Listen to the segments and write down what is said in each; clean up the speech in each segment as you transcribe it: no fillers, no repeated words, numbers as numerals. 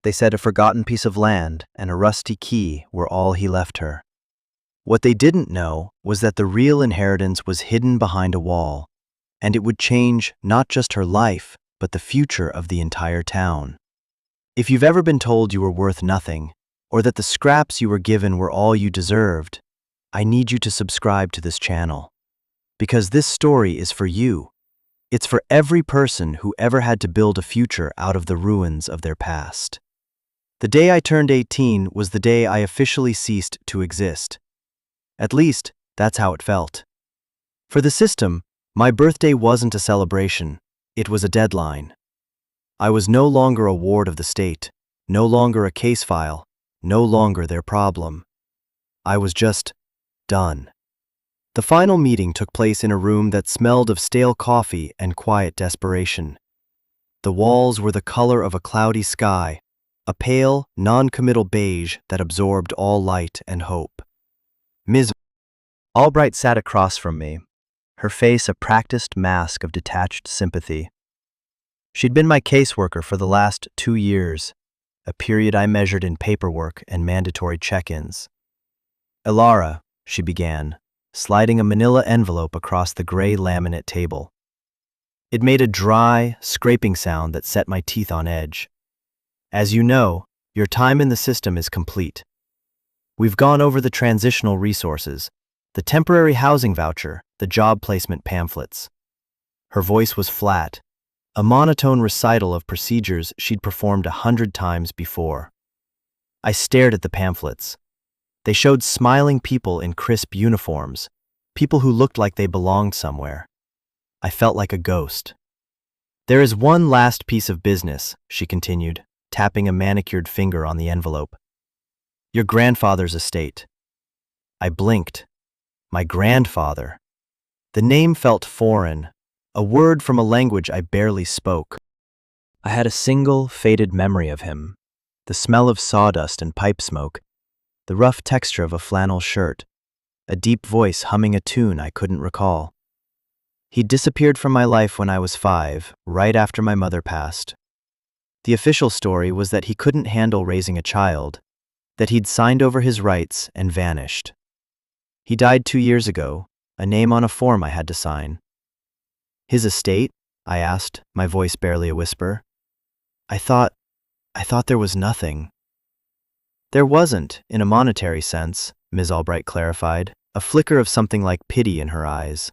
They said a forgotten piece of land and a rusty key were all he left her. What they didn't know was that the real inheritance was hidden behind a wall, and it would change not just her life, but the future of the entire town. If you've ever been told you were worth nothing, or that the scraps you were given were all you deserved, I need you to subscribe to this channel. Because this story is for you. It's for every person who ever had to build a future out of the ruins of their past. The day I turned 18 was the day I officially ceased to exist. At least, that's how it felt. For the system, my birthday wasn't a celebration, it was a deadline. I was no longer a ward of the state, no longer a case file, no longer their problem. I was just done. The final meeting took place in a room that smelled of stale coffee and quiet desperation. The walls were the color of a cloudy sky, a pale, non-committal beige that absorbed all light and hope. Ms. Albright sat across from me, her face a practiced mask of detached sympathy. She'd been my caseworker for the last 2 years, a period I measured in paperwork and mandatory check-ins. "Elara," she began, sliding a manila envelope across the gray laminate table. It made a dry, scraping sound that set my teeth on edge. "As you know, your time in the system is complete. We've gone over the transitional resources, the temporary housing voucher, the job placement pamphlets." Her voice was flat, a monotone recital of procedures she'd performed 100 times before. I stared at the pamphlets. They showed smiling people in crisp uniforms, people who looked like they belonged somewhere. I felt like a ghost. "There is one last piece of business," she continued, tapping a manicured finger on the envelope. "Your grandfather's estate." I blinked. My grandfather. The name felt foreign, a word from a language I barely spoke. I had a single, faded memory of him, the smell of sawdust and pipe smoke, the rough texture of a flannel shirt, a deep voice humming a tune I couldn't recall. He'd disappeared from my life when I was 5, right after my mother passed. The official story was that he couldn't handle raising a child, that he'd signed over his rights and vanished. He died 2 years ago, a name on a form I had to sign. "His estate?" I asked, my voice barely a whisper. I thought there was nothing." "There wasn't, in a monetary sense," Ms. Albright clarified, a flicker of something like pity in her eyes.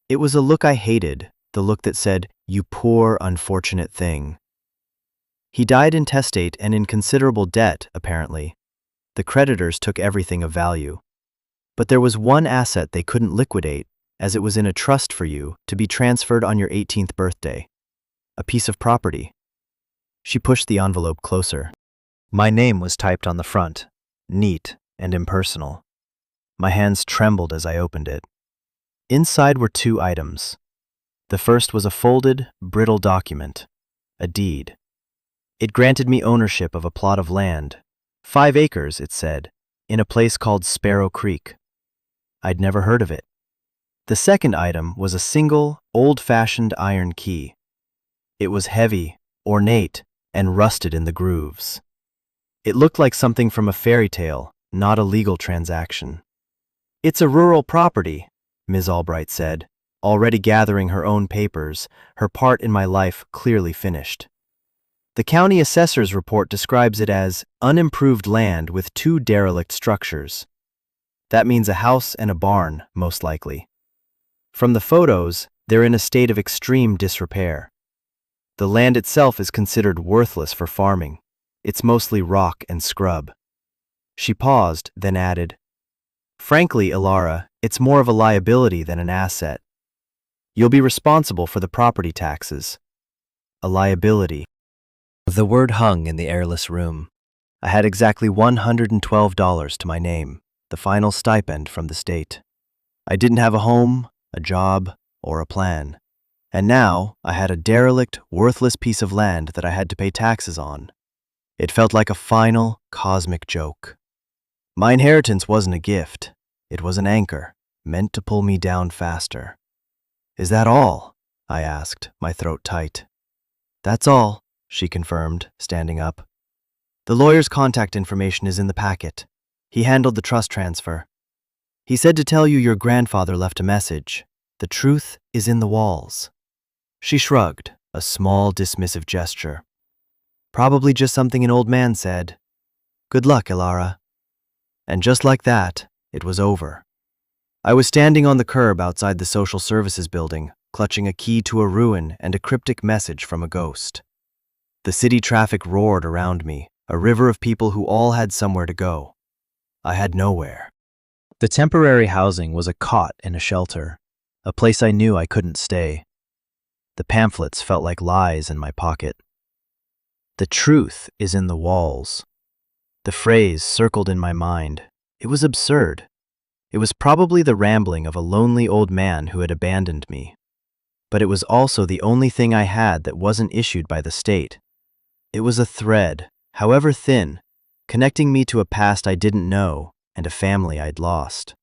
"It was a look I hated, the look that said, 'You poor, unfortunate thing.' He died intestate and in considerable debt, apparently. The creditors took everything of value. But there was one asset they couldn't liquidate, as it was in a trust for you to be transferred on your 18th birthday. A piece of property." She pushed the envelope closer. My name was typed on the front, neat and impersonal. My hands trembled as I opened it. Inside were 2 items. The first was a folded, brittle document, a deed. It granted me ownership of a plot of land, 5 acres, it said, in a place called Sparrow Creek. I'd never heard of it. The second item was a single, old-fashioned iron key. It was heavy, ornate, and rusted in the grooves. It looked like something from a fairy tale, not a legal transaction. "It's a rural property," Ms. Albright said, already gathering her own papers, her part in my life clearly finished. "The county assessor's report describes it as unimproved land with 2 derelict structures. That means a house and a barn, most likely. From the photos, they're in a state of extreme disrepair. The land itself is considered worthless for farming. It's mostly rock and scrub." She paused, then added, "Frankly, Elara, it's more of a liability than an asset. You'll be responsible for the property taxes." A liability. The word hung in the airless room. I had exactly $112 to my name, the final stipend from the state. I didn't have a home, a job, or a plan. And now I had a derelict, worthless piece of land that I had to pay taxes on. It felt like a final, cosmic joke. My inheritance wasn't a gift. It was an anchor, meant to pull me down faster. "Is that all?" I asked, my throat tight. "That's all," she confirmed, standing up. The lawyer's contact information is in the packet. He handled the trust transfer. He said to tell you your grandfather left a message. The truth is in the walls. She shrugged, a small, dismissive gesture. Probably just something an old man said. Good luck, Ilara. And just like that, it was over. I was standing on the curb outside the social services building, clutching a key to a ruin and a cryptic message from a ghost. The city traffic roared around me, a river of people who all had somewhere to go. I had nowhere. The temporary housing was a cot in a shelter, a place I knew I couldn't stay. The pamphlets felt like lies in my pocket. The truth is in the walls. The phrase circled in my mind. It was absurd. It was probably the rambling of a lonely old man who had abandoned me. But it was also the only thing I had that wasn't issued by the state. It was a thread, however thin, connecting me to a past I didn't know and a family I'd lost.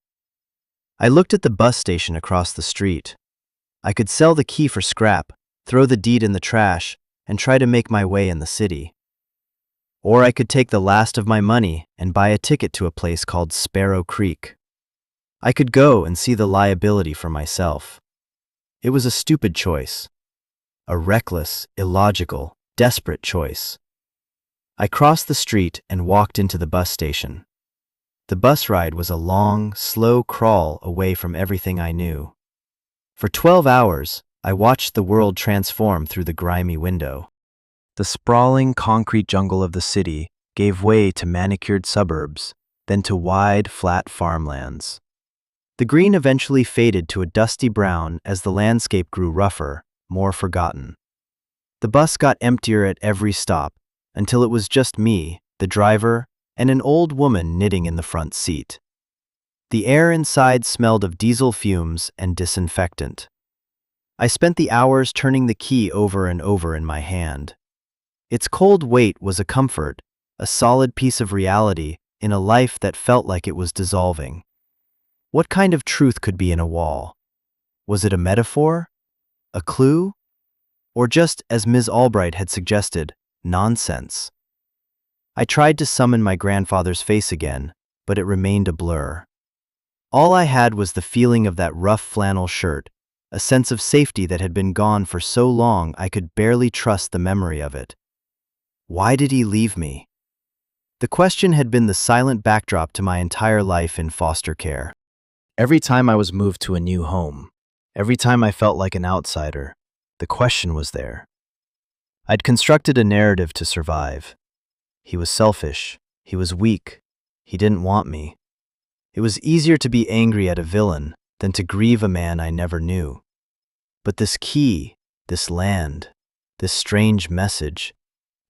I looked at the bus station across the street. I could sell the key for scrap, throw the deed in the trash, and try to make my way in the city. Or I could take the last of my money and buy a ticket to a place called Sparrow Creek. I could go and see the liability for myself. It was a stupid choice. A reckless, illogical, desperate choice. I crossed the street and walked into the bus station. The bus ride was a long, slow crawl away from everything I knew. For 12 hours, I watched the world transform through the grimy window. The sprawling concrete jungle of the city gave way to manicured suburbs, then to wide, flat farmlands. The green eventually faded to a dusty brown as the landscape grew rougher, more forgotten. The bus got emptier at every stop, until it was just me, the driver, and an old woman knitting in the front seat. The air inside smelled of diesel fumes and disinfectant. I spent the hours turning the key over and over in my hand. Its cold weight was a comfort, a solid piece of reality in a life that felt like it was dissolving. What kind of truth could be in a wall? Was it a metaphor? A clue? Or just, as Ms. Albright had suggested, nonsense? I tried to summon my grandfather's face again, but it remained a blur. All I had was the feeling of that rough flannel shirt, a sense of safety that had been gone for so long I could barely trust the memory of it. Why did he leave me? The question had been the silent backdrop to my entire life in foster care. Every time I was moved to a new home, every time I felt like an outsider, the question was there. I'd constructed a narrative to survive. He was selfish. He was weak. He didn't want me. It was easier to be angry at a villain than to grieve a man I never knew. But this key, this land, this strange message,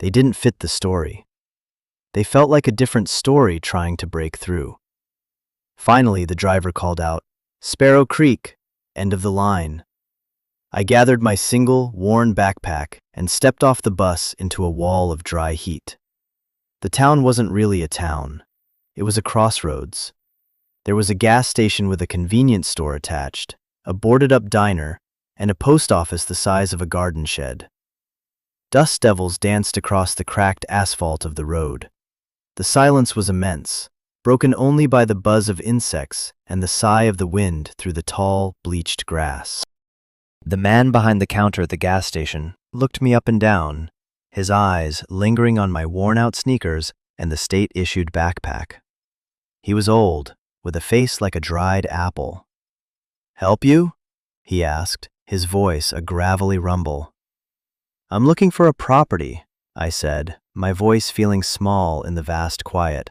they didn't fit the story. They felt like a different story trying to break through. Finally, the driver called out, "Sparrow Creek, end of the line." I gathered my single, worn backpack and stepped off the bus into a wall of dry heat. The town wasn't really a town. It was a crossroads. There was a gas station with a convenience store attached, a boarded-up diner, and a post office the size of a garden shed. Dust devils danced across the cracked asphalt of the road. The silence was immense, broken only by the buzz of insects and the sigh of the wind through the tall, bleached grass. The man behind the counter at the gas station looked me up and down, his eyes lingering on my worn-out sneakers and the state-issued backpack. He was old, with a face like a dried apple. "Help you?" he asked, his voice a gravelly rumble. "I'm looking for a property," I said, my voice feeling small in the vast quiet.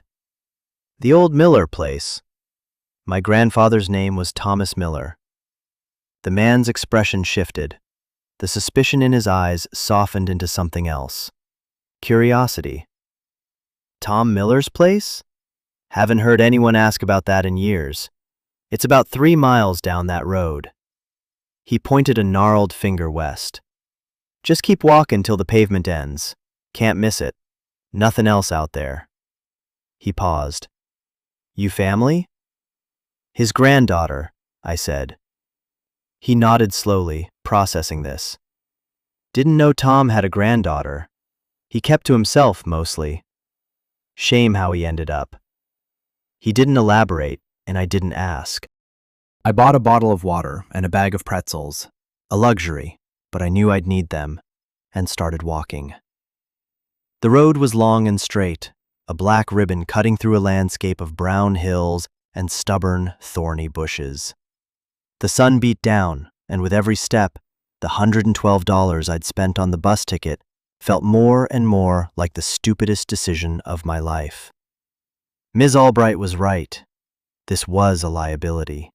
"The old Miller place." My grandfather's name was Thomas Miller. The man's expression shifted. The suspicion in his eyes softened into something else. Curiosity. "Tom Miller's place? Haven't heard anyone ask about that in years. It's about 3 miles down that road." He pointed a gnarled finger west. "Just keep walking till the pavement ends. Can't miss it. Nothing else out there." He paused. "You family?" "His granddaughter," I said. He nodded slowly, processing this. Didn't know Tom had a granddaughter. He kept to himself, mostly. Shame how he ended up. He didn't elaborate, and I didn't ask. I bought a bottle of water and a bag of pretzels, a luxury, but I knew I'd need them, and started walking. The road was long and straight, a black ribbon cutting through a landscape of brown hills and stubborn, thorny bushes. The sun beat down, and with every step, the $112 I'd spent on the bus ticket felt more and more like the stupidest decision of my life. Ms. Albright was right. This was a liability.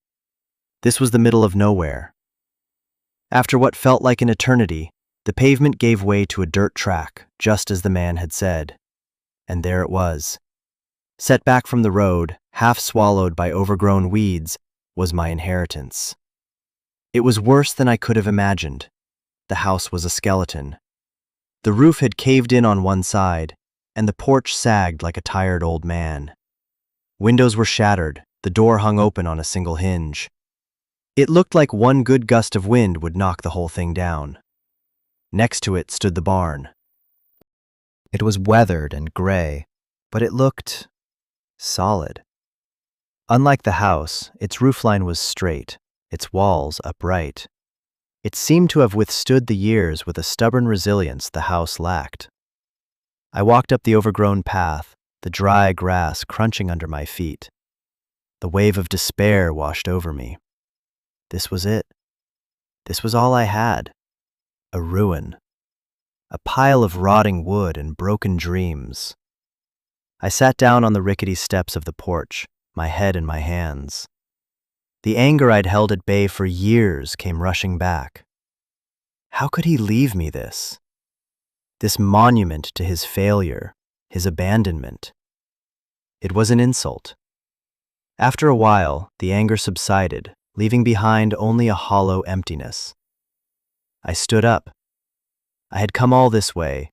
This was the middle of nowhere. After what felt like an eternity, the pavement gave way to a dirt track, just as the man had said. And there it was. Set back from the road, half swallowed by overgrown weeds, was my inheritance. It was worse than I could have imagined. The house was a skeleton. The roof had caved in on one side, and the porch sagged like a tired old man. Windows were shattered, the door hung open on a single hinge. It looked like one good gust of wind would knock the whole thing down. Next to it stood the barn. It was weathered and gray, but it looked solid. Unlike the house, its roofline was straight, its walls upright. It seemed to have withstood the years with a stubborn resilience the house lacked. I walked up the overgrown path, the dry grass crunching under my feet. The wave of despair washed over me. This was it. This was all I had. A ruin. A pile of rotting wood and broken dreams. I sat down on the rickety steps of the porch, my head in my hands. The anger I'd held at bay for years came rushing back. How could he leave me this? This monument to his failure, his abandonment. It was an insult. After a while, the anger subsided, leaving behind only a hollow emptiness. I stood up. I had come all this way.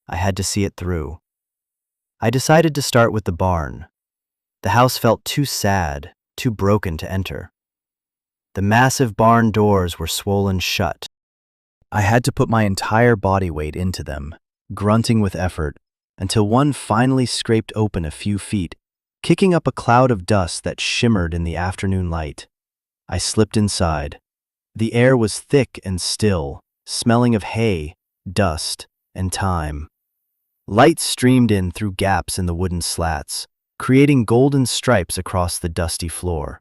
I had to see it through. I decided to start with the barn. The house felt too sad, too broken to enter. The massive barn doors were swollen shut. I had to put my entire body weight into them, grunting with effort, until one finally scraped open a few feet, kicking up a cloud of dust that shimmered in the afternoon light. I slipped inside. The air was thick and still, smelling of hay, dust, and time. Light streamed in through gaps in the wooden slats, creating golden stripes across the dusty floor.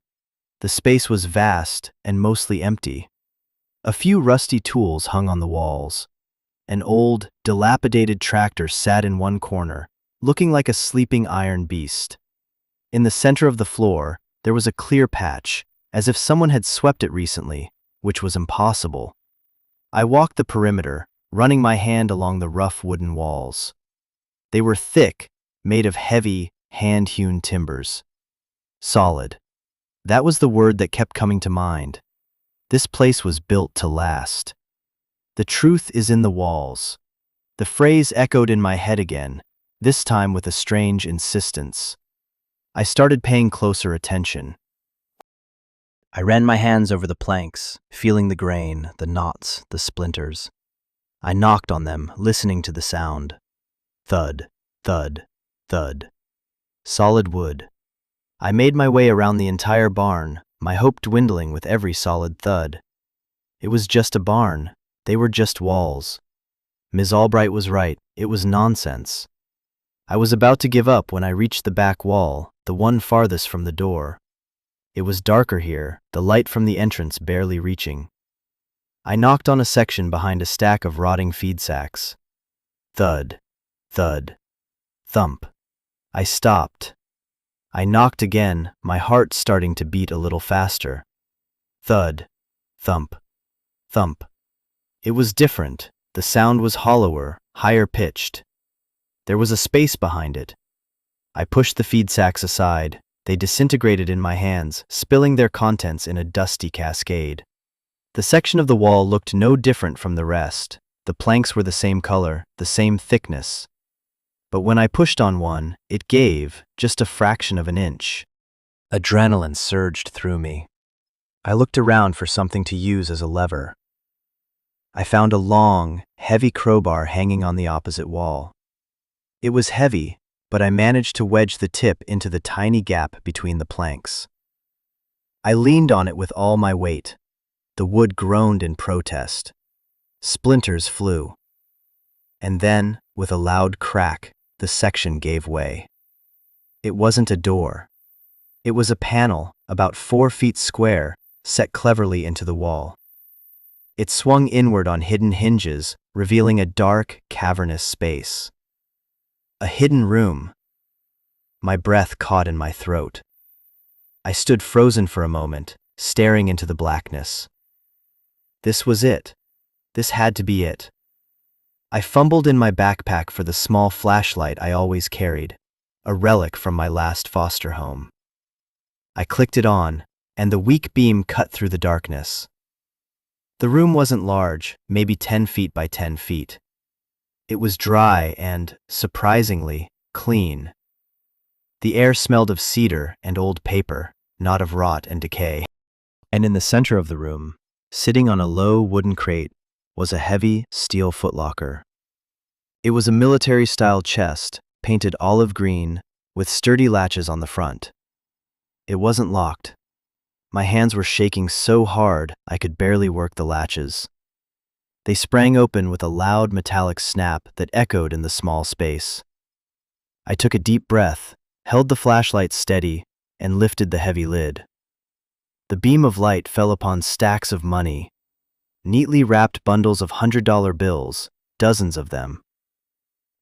The space was vast and mostly empty. A few rusty tools hung on the walls. An old, dilapidated tractor sat in one corner, looking like a sleeping iron beast. In the center of the floor, there was a clear patch, as if someone had swept it recently, which was impossible. I walked the perimeter, running my hand along the rough wooden walls. They were thick, made of heavy, hand-hewn timbers. Solid. That was the word that kept coming to mind. This place was built to last. The truth is in the walls. The phrase echoed in my head again, this time with a strange insistence. I started paying closer attention. I ran my hands over the planks, feeling the grain, the knots, the splinters. I knocked on them, listening to the sound. Thud, thud, thud. Solid wood. I made my way around the entire barn, my hope dwindling with every solid thud. It was just a barn. They were just walls. Ms. Albright was right. It was nonsense. I was about to give up when I reached the back wall, the one farthest from the door. It was darker here, the light from the entrance barely reaching. I knocked on a section behind a stack of rotting feed sacks. Thud, thud, thump. I stopped. I knocked again, my heart starting to beat a little faster. Thud, thump, thump. It was different. The sound was hollower, higher pitched. There was a space behind it. I pushed the feed sacks aside. They disintegrated in my hands, spilling their contents in a dusty cascade. The section of the wall looked no different from the rest. The planks were the same color, the same thickness. But when I pushed on one, it gave, just a fraction of an inch. Adrenaline surged through me. I looked around for something to use as a lever. I found a long, heavy crowbar hanging on the opposite wall. It was heavy, but I managed to wedge the tip into the tiny gap between the planks. I leaned on it with all my weight. The wood groaned in protest. Splinters flew. And then, with a loud crack, the section gave way. It wasn't a door. It was a panel, about 4 feet square, set cleverly into the wall. It swung inward on hidden hinges, revealing a dark, cavernous space. A hidden room. My breath caught in my throat. I stood frozen for a moment, staring into the blackness. This was it. This had to be it. I fumbled in my backpack for the small flashlight I always carried, a relic from my last foster home. I clicked it on, and the weak beam cut through the darkness. The room wasn't large, maybe 10 feet by 10 feet. It was dry and, surprisingly, clean. The air smelled of cedar and old paper, not of rot and decay. And in the center of the room, sitting on a low wooden crate, was a heavy steel footlocker. It was a military-style chest, painted olive green, with sturdy latches on the front. It wasn't locked. My hands were shaking so hard I could barely work the latches. They sprang open with a loud metallic snap that echoed in the small space. I took a deep breath, held the flashlight steady, and lifted the heavy lid. The beam of light fell upon stacks of money, neatly wrapped bundles of $100 bills, dozens of them.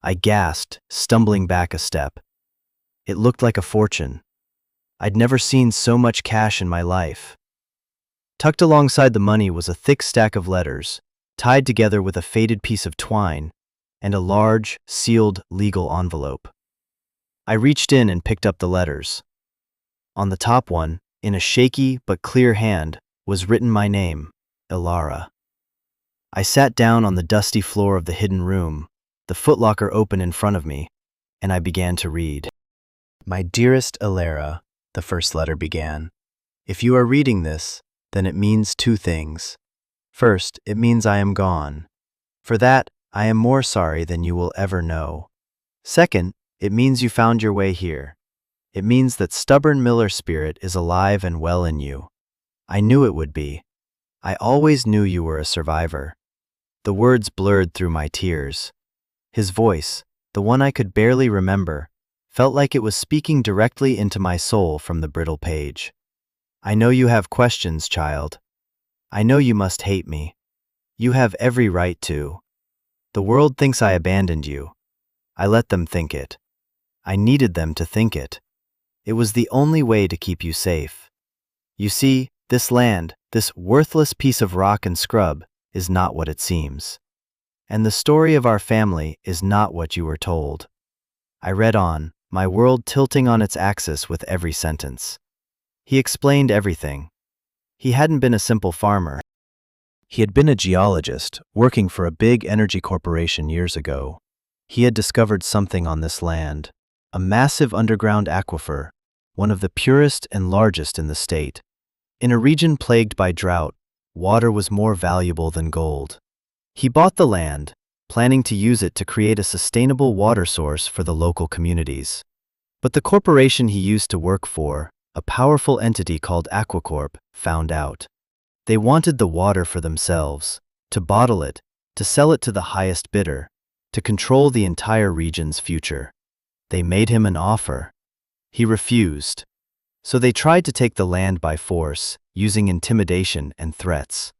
I gasped, stumbling back a step. It looked like a fortune. I'd never seen so much cash in my life. Tucked alongside the money was a thick stack of letters, tied together with a faded piece of twine, and a large, sealed legal envelope. I reached in and picked up the letters. On the top one, in a shaky but clear hand, was written my name, Ilara. I sat down on the dusty floor of the hidden room, the footlocker open in front of me, and I began to read. My dearest Ilara, the first letter began. If you are reading this, then it means 2 things. First, it means I am gone. For that, I am more sorry than you will ever know. Second, it means you found your way here. It means that stubborn Miller spirit is alive and well in you. I knew it would be. I always knew you were a survivor. The words blurred through my tears. His voice, the one I could barely remember, felt like it was speaking directly into my soul from the brittle page. I know you have questions, child. I know you must hate me. You have every right to. The world thinks I abandoned you. I let them think it. I needed them to think it. It was the only way to keep you safe. You see, this land, this worthless piece of rock and scrub, is not what it seems. And the story of our family is not what you were told. I read on, my world tilting on its axis with every sentence. He explained everything. He hadn't been a simple farmer. He had been a geologist, working for a big energy corporation years ago. He had discovered something on this land, a massive underground aquifer, one of the purest and largest in the state. In a region plagued by drought, water was more valuable than gold. He bought the land, planning to use it to create a sustainable water source for the local communities. But the corporation he used to work for, a powerful entity called Aquacorp, found out. They wanted the water for themselves, to bottle it, to sell it to the highest bidder, to control the entire region's future. They made him an offer. He refused. So they tried to take the land by force, using intimidation and threats.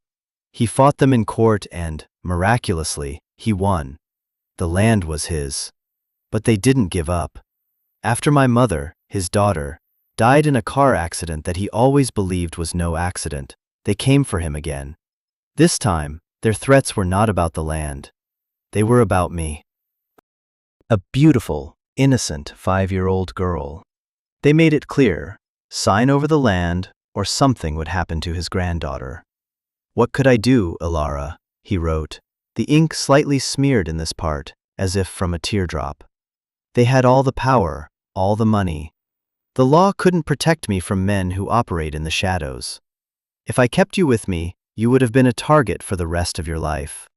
He fought them in court and, miraculously, he won. The land was his. But they didn't give up. After my mother, his daughter, died in a car accident that he always believed was no accident, they came for him again. This time, their threats were not about the land. They were about me. A beautiful, innocent 5-year-old girl. They made it clear, sign over the land or something would happen to his granddaughter. What could I do, Ilara? He wrote, the ink slightly smeared in this part, as if from a teardrop. They had all the power, all the money. The law couldn't protect me from men who operate in the shadows. If I kept you with me, you would have been a target for the rest of your life.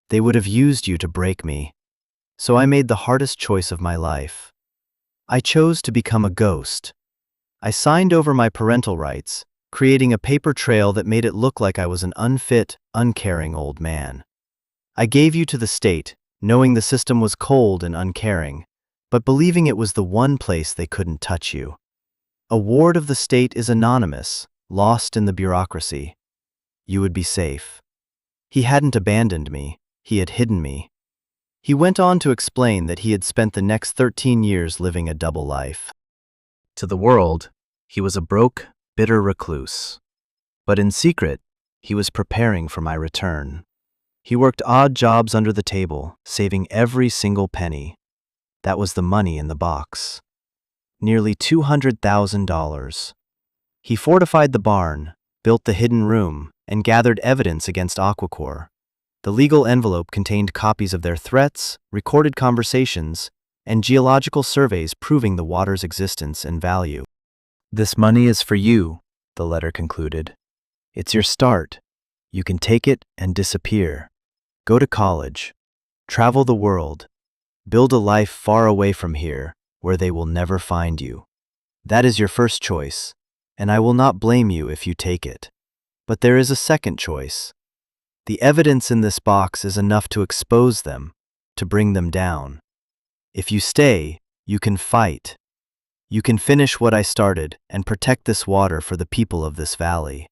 They would have used you to break me. So I made the hardest choice of my life. I chose to become a ghost. I signed over my parental rights, creating a paper trail that made it look like I was an unfit, uncaring old man. I gave you to the state, knowing the system was cold and uncaring, but believing it was the one place they couldn't touch you. A ward of the state is anonymous, lost in the bureaucracy. You would be safe. He hadn't abandoned me, he had hidden me. He went on to explain that he had spent the next 13 years living a double life. To the world, he was a broke, bitter recluse. But in secret, he was preparing for my return. He worked odd jobs under the table, saving every single penny. That was the money in the box. Nearly $200,000. He fortified the barn, built the hidden room, and gathered evidence against Aquacore. The legal envelope contained copies of their threats, recorded conversations, and geological surveys proving the water's existence and value. "This money is for you," the letter concluded. "It's your start. You can take it and disappear. Go to college. Travel the world. Build a life far away from here, where they will never find you. That is your first choice, and I will not blame you if you take it. But there is a second choice. The evidence in this box is enough to expose them, to bring them down. If you stay, you can fight. You can finish what I started and protect this water for the people of this valley.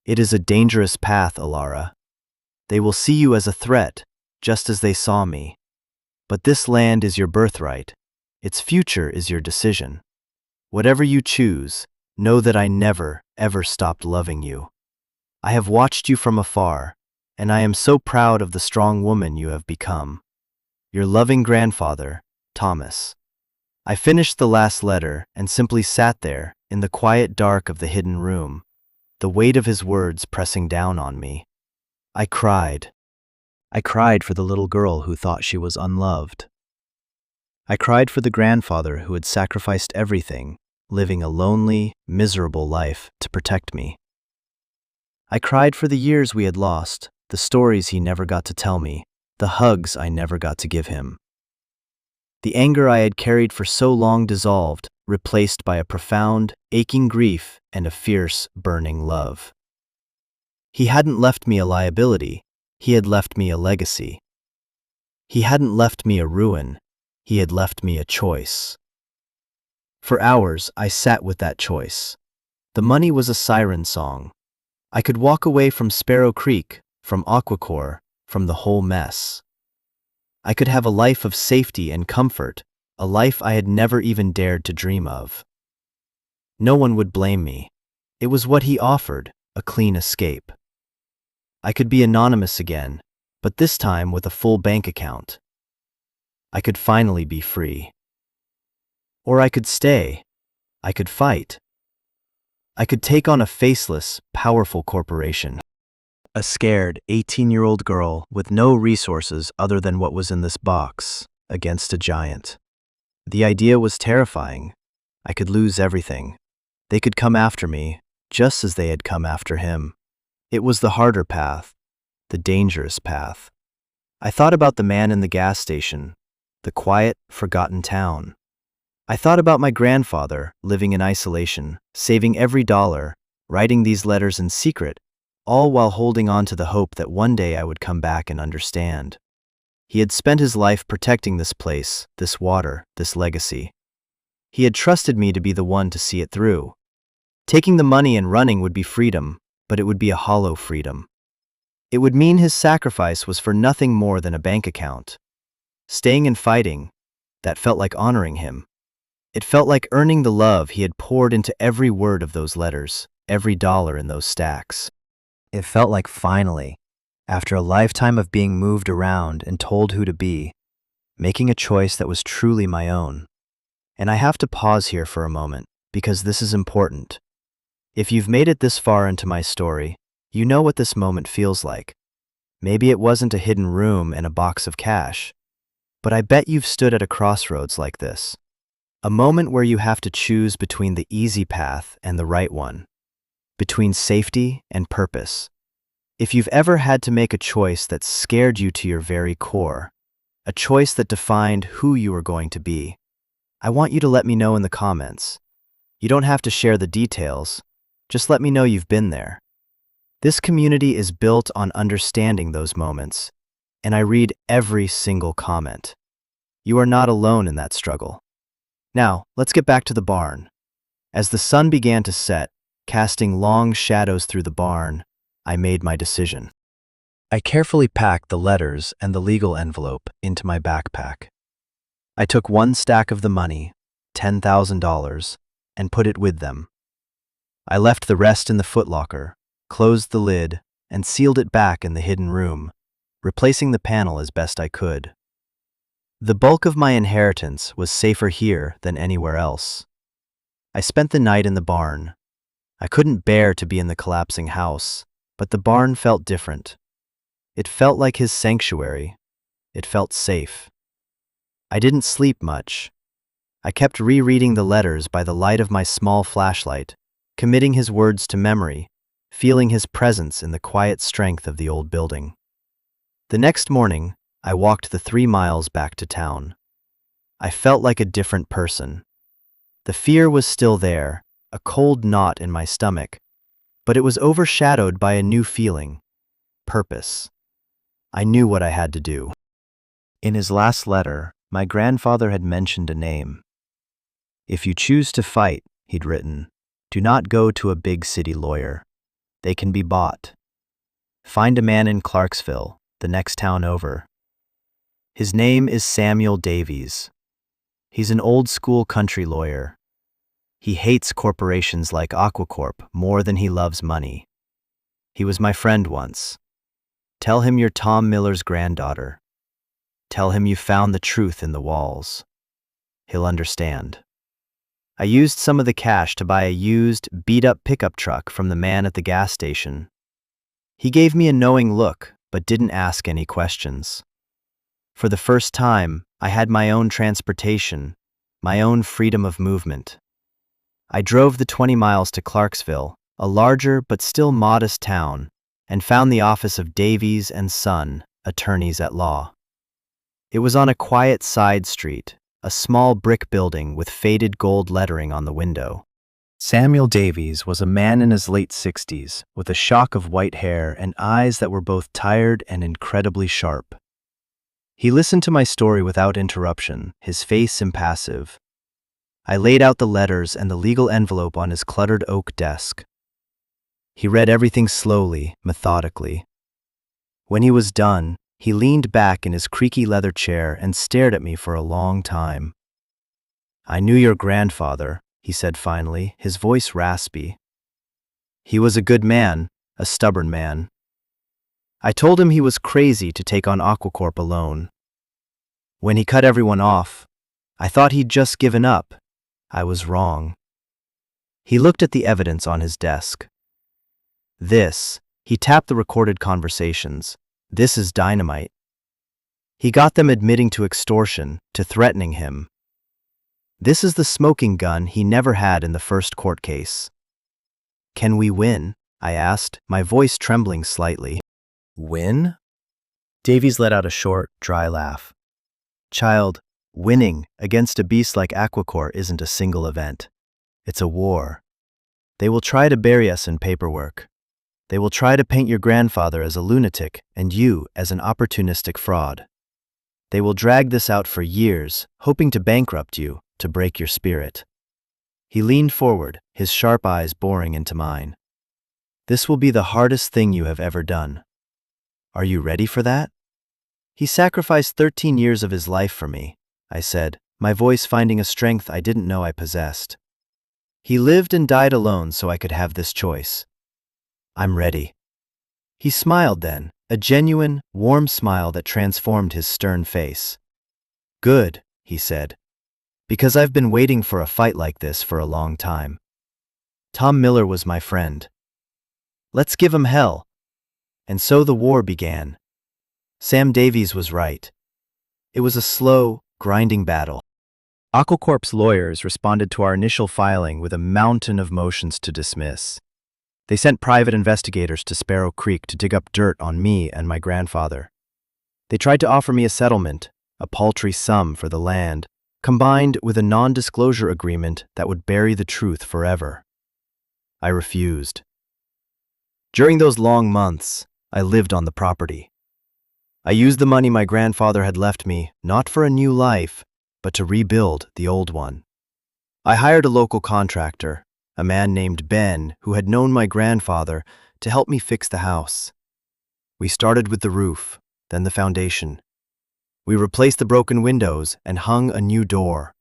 It is a dangerous path, Alara. They will see you as a threat, just as they saw me. But this land is your birthright. Its future is your decision. Whatever you choose, know that I never, ever stopped loving you. I have watched you from afar, and I am so proud of the strong woman you have become. Your loving grandfather, Thomas." I finished the last letter and simply sat there in the quiet dark of the hidden room, the weight of his words pressing down on me. I cried. I cried for the little girl who thought she was unloved. I cried for the grandfather who had sacrificed everything, living a lonely, miserable life to protect me. I cried for the years we had lost, the stories he never got to tell me, the hugs I never got to give him. The anger I had carried for so long dissolved, replaced by a profound, aching grief and a fierce, burning love. He hadn't left me a liability, he had left me a legacy. He hadn't left me a ruin, he had left me a choice. For hours, I sat with that choice. The money was a siren song. I could walk away from Sparrow Creek, from Aquacore, from the whole mess. I could have a life of safety and comfort, a life I had never even dared to dream of. No one would blame me. It was what he offered, a clean escape. I could be anonymous again, but this time with a full bank account. I could finally be free. Or I could stay. I could fight. I could take on a faceless, powerful corporation. A scared 18-year-old girl with no resources other than what was in this box, against a giant. The idea was terrifying. I could lose everything. They could come after me, just as they had come after him. It was the harder path, the dangerous path. I thought about the man in the gas station, the quiet, forgotten town. I thought about my grandfather, living in isolation, saving every dollar, writing these letters in secret, all while holding on to the hope that one day I would come back and understand. He had spent his life protecting this place, this water, this legacy. He had trusted me to be the one to see it through. Taking the money and running would be freedom, but it would be a hollow freedom. It would mean his sacrifice was for nothing more than a bank account. Staying and fighting, that felt like honoring him. It felt like earning the love he had poured into every word of those letters, every dollar in those stacks. It felt like finally, after a lifetime of being moved around and told who to be, making a choice that was truly my own. And I have to pause here for a moment, because this is important. If you've made it this far into my story, you know what this moment feels like. Maybe it wasn't a hidden room and a box of cash, but I bet you've stood at a crossroads like this. A moment where you have to choose between the easy path and the right one, between safety and purpose. If you've ever had to make a choice that scared you to your very core, a choice that defined who you were going to be, I want you to let me know in the comments. You don't have to share the details. Just let me know you've been there. This community is built on understanding those moments, and I read every single comment. You are not alone in that struggle. Now, let's get back to the barn. As the sun began to set, casting long shadows through the barn, I made my decision. I carefully packed the letters and the legal envelope into my backpack. I took one stack of the money, $10,000, and put it with them. I left the rest in the footlocker, closed the lid, and sealed it back in the hidden room, replacing the panel as best I could. The bulk of my inheritance was safer here than anywhere else. I spent the night in the barn. I couldn't bear to be in the collapsing house, but the barn felt different. It felt like his sanctuary. It felt safe. I didn't sleep much. I kept rereading the letters by the light of my small flashlight, committing his words to memory, feeling his presence in the quiet strength of the old building. The next morning, I walked the 3 miles back to town. I felt like a different person. The fear was still there, a cold knot in my stomach, but it was overshadowed by a new feeling: purpose. I knew what I had to do. In his last letter, my grandfather had mentioned a name. "If you choose to fight," he'd written, "do not go to a big city lawyer. They can be bought. Find a man in Clarksville, the next town over. His name is Samuel Davies. He's an old-school country lawyer. He hates corporations like Aquacorp more than he loves money. He was my friend once. Tell him you're Tom Miller's granddaughter. Tell him you found the truth in the walls. He'll understand." I used some of the cash to buy a used, beat-up pickup truck from the man at the gas station. He gave me a knowing look, but didn't ask any questions. For the first time, I had my own transportation, my own freedom of movement. I drove the 20 miles to Clarksville, a larger but still modest town, and found the office of Davies and Son, attorneys at law. It was on a quiet side street, a small brick building with faded gold lettering on the window. Samuel Davies was a man in his late 60s, with a shock of white hair and eyes that were both tired and incredibly sharp. He listened to my story without interruption, his face impassive. I laid out the letters and the legal envelope on his cluttered oak desk. He read everything slowly, methodically. When he was done, he leaned back in his creaky leather chair and stared at me for a long time. "I knew your grandfather," he said finally, his voice raspy. "He was a good man, a stubborn man. I told him he was crazy to take on Aquacorp alone. When he cut everyone off, I thought he'd just given up. I was wrong." He looked at the evidence on his desk. He tapped the recorded conversations. "This is dynamite." He got them admitting to extortion, to threatening him. This is the smoking gun he never had in the first court case. "Can we win?" I asked, my voice trembling slightly. "Win?" Davies let out a short, dry laugh. "Child, winning against a beast like Aquacorp isn't a single event. It's a war. They will try to bury us in paperwork. They will try to paint your grandfather as a lunatic and you as an opportunistic fraud. They will drag this out for years, hoping to bankrupt you, to break your spirit." He leaned forward, his sharp eyes boring into mine. "This will be the hardest thing you have ever done. Are you ready for that?" "He sacrificed 13 years of his life for me," I said, my voice finding a strength I didn't know I possessed. "He lived and died alone so I could have this choice. I'm ready." He smiled then, a genuine, warm smile that transformed his stern face. "Good," he said, "because I've been waiting for a fight like this for a long time. Tom Miller was my friend. Let's give him hell." And so the war began. Sam Davies was right. It was a slow, grinding battle. Aquacorp's lawyers responded to our initial filing with a mountain of motions to dismiss. They sent private investigators to Sparrow Creek to dig up dirt on me and my grandfather. They tried to offer me a settlement, a paltry sum for the land, combined with a non-disclosure agreement that would bury the truth forever. I refused. During those long months, I lived on the property. I used the money my grandfather had left me not for a new life, but to rebuild the old one. I hired a local contractor, a man named Ben who had known my grandfather, to help me fix the house. We started with the roof, then the foundation. We replaced the broken windows and hung a new door.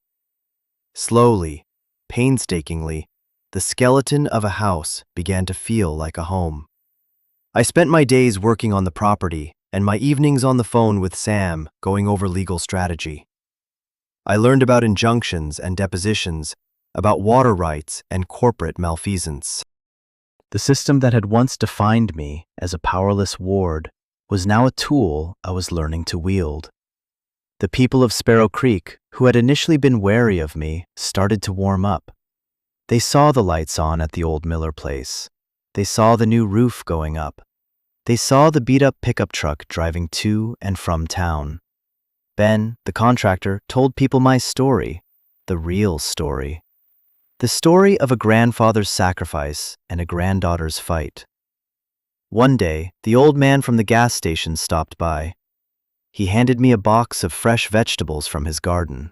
Slowly, painstakingly, the skeleton of a house began to feel like a home. I spent my days working on the property and my evenings on the phone with Sam going over legal strategy. I learned about injunctions and depositions, about water rights and corporate malfeasance. The system that had once defined me as a powerless ward was now a tool I was learning to wield. The people of Sparrow Creek, who had initially been wary of me, started to warm up. They saw the lights on at the old Miller place. They saw the new roof going up. They saw the beat-up pickup truck driving to and from town. Ben, the contractor, told people my story, the real story. The story of a grandfather's sacrifice and a granddaughter's fight. One day, the old man from the gas station stopped by. He handed me a box of fresh vegetables from his garden.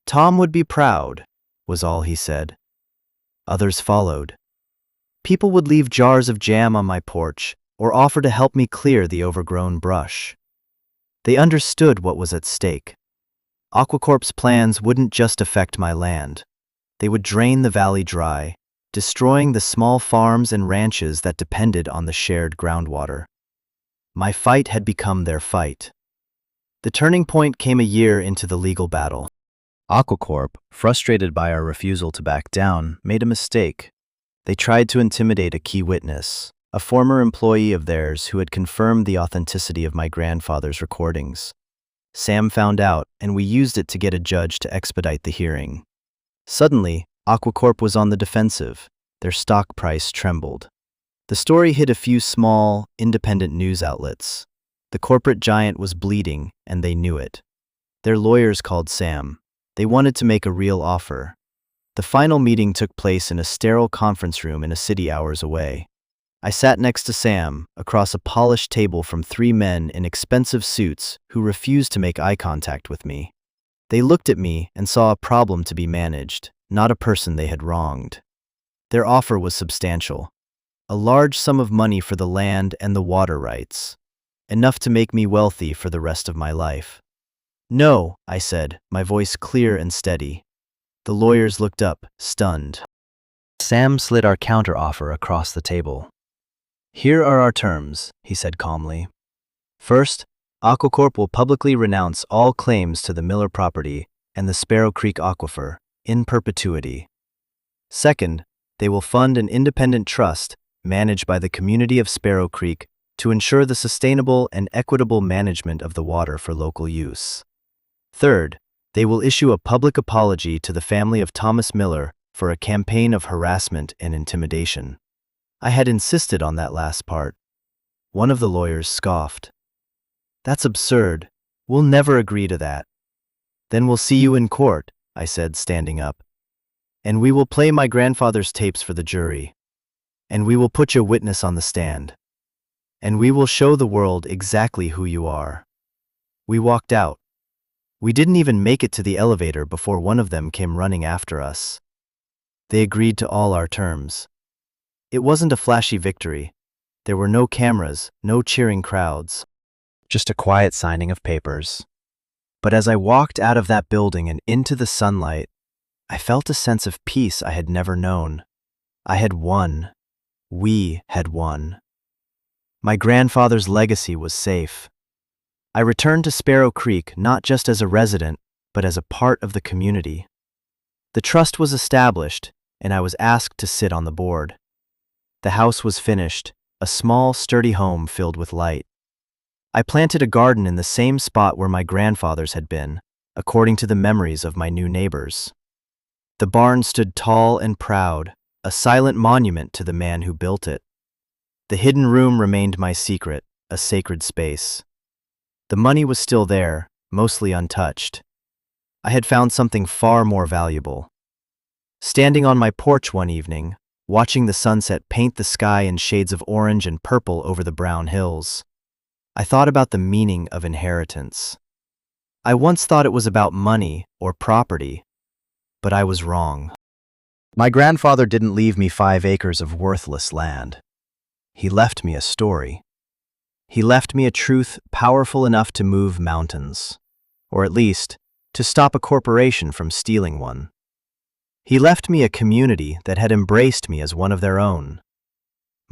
"Tom would be proud," was all he said. Others followed. People would leave jars of jam on my porch or offer to help me clear the overgrown brush. They understood what was at stake. Aquacorp's plans wouldn't just affect my land. They would drain the valley dry, destroying the small farms and ranches that depended on the shared groundwater. My fight had become their fight. The turning point came a year into the legal battle. Aquacorp, frustrated by our refusal to back down, made a mistake. They tried to intimidate a key witness, a former employee of theirs who had confirmed the authenticity of my grandfather's recordings. Sam found out, and we used it to get a judge to expedite the hearing. Suddenly, Aquacorp was on the defensive. Their stock price trembled. The story hit a few small, independent news outlets. The corporate giant was bleeding, and they knew it. Their lawyers called Sam. They wanted to make a real offer. The final meeting took place in a sterile conference room in a city hours away. I sat next to Sam, across a polished table from 3 men in expensive suits who refused to make eye contact with me. They looked at me and saw a problem to be managed, not a person they had wronged. Their offer was substantial. A large sum of money for the land and the water rights. Enough to make me wealthy for the rest of my life. "No," I said, my voice clear and steady. The lawyers looked up, stunned. Sam slid our counteroffer across the table. "Here are our terms," he said calmly. "First, Aquacorp will publicly renounce all claims to the Miller property and the Sparrow Creek aquifer, in perpetuity. Second, they will fund an independent trust managed by the community of Sparrow Creek to ensure the sustainable and equitable management of the water for local use. Third, they will issue a public apology to the family of Thomas Miller for a campaign of harassment and intimidation." I had insisted on that last part. One of the lawyers scoffed. "That's absurd. We'll never agree to that." "Then we'll see you in court," I said, standing up. "And we will play my grandfather's tapes for the jury. And we will put your witness on the stand. And we will show the world exactly who you are." We walked out. We didn't even make it to the elevator before one of them came running after us. They agreed to all our terms. It wasn't a flashy victory. There were no cameras, no cheering crowds. Just a quiet signing of papers. But as I walked out of that building and into the sunlight, I felt a sense of peace I had never known. I had won. We had won. My grandfather's legacy was safe. I returned to Sparrow Creek not just as a resident, but as a part of the community. The trust was established, and I was asked to sit on the board. The house was finished, a small, sturdy home filled with light. I planted a garden in the same spot where my grandfather's had been, according to the memories of my new neighbors. The barn stood tall and proud, a silent monument to the man who built it. The hidden room remained my secret, a sacred space. The money was still there, mostly untouched. I had found something far more valuable. Standing on my porch one evening, watching the sunset paint the sky in shades of orange and purple over the brown hills, I thought about the meaning of inheritance. I once thought it was about money or property, but I was wrong. My grandfather didn't leave me 5 acres of worthless land. He left me a story. He left me a truth powerful enough to move mountains, or at least, to stop a corporation from stealing one. He left me a community that had embraced me as one of their own.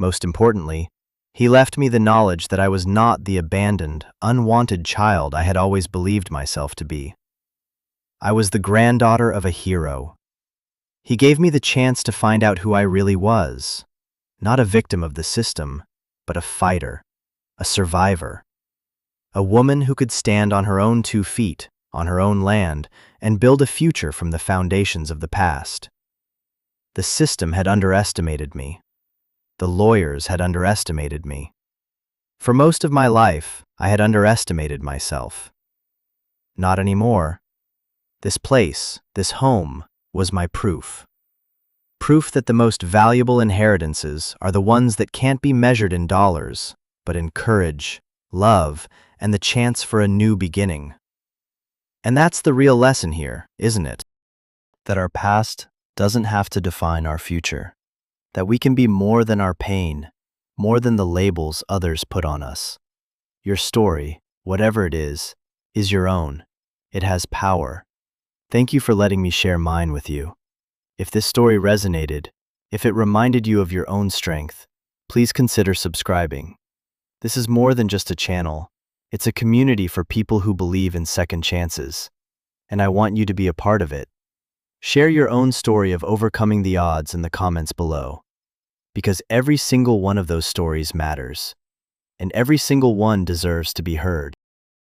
Most importantly, he left me the knowledge that I was not the abandoned, unwanted child I had always believed myself to be. I was the granddaughter of a hero. He gave me the chance to find out who I really was, not a victim of the system, but a fighter, a survivor, a woman who could stand on her own 2 feet, on her own land, and build a future from the foundations of the past. The system had underestimated me. The lawyers had underestimated me. For most of my life, I had underestimated myself. Not anymore. This place, this home, was my proof. Proof that the most valuable inheritances are the ones that can't be measured in dollars, but in courage, love, and the chance for a new beginning. And that's the real lesson here, isn't it? That our past doesn't have to define our future. That we can be more than our pain, more than the labels others put on us. Your story, whatever it is your own. It has power. Thank you for letting me share mine with you. If this story resonated, if it reminded you of your own strength, please consider subscribing. This is more than just a channel. It's a community for people who believe in second chances, and I want you to be a part of it. Share your own story of overcoming the odds in the comments below, because every single one of those stories matters, and every single one deserves to be heard.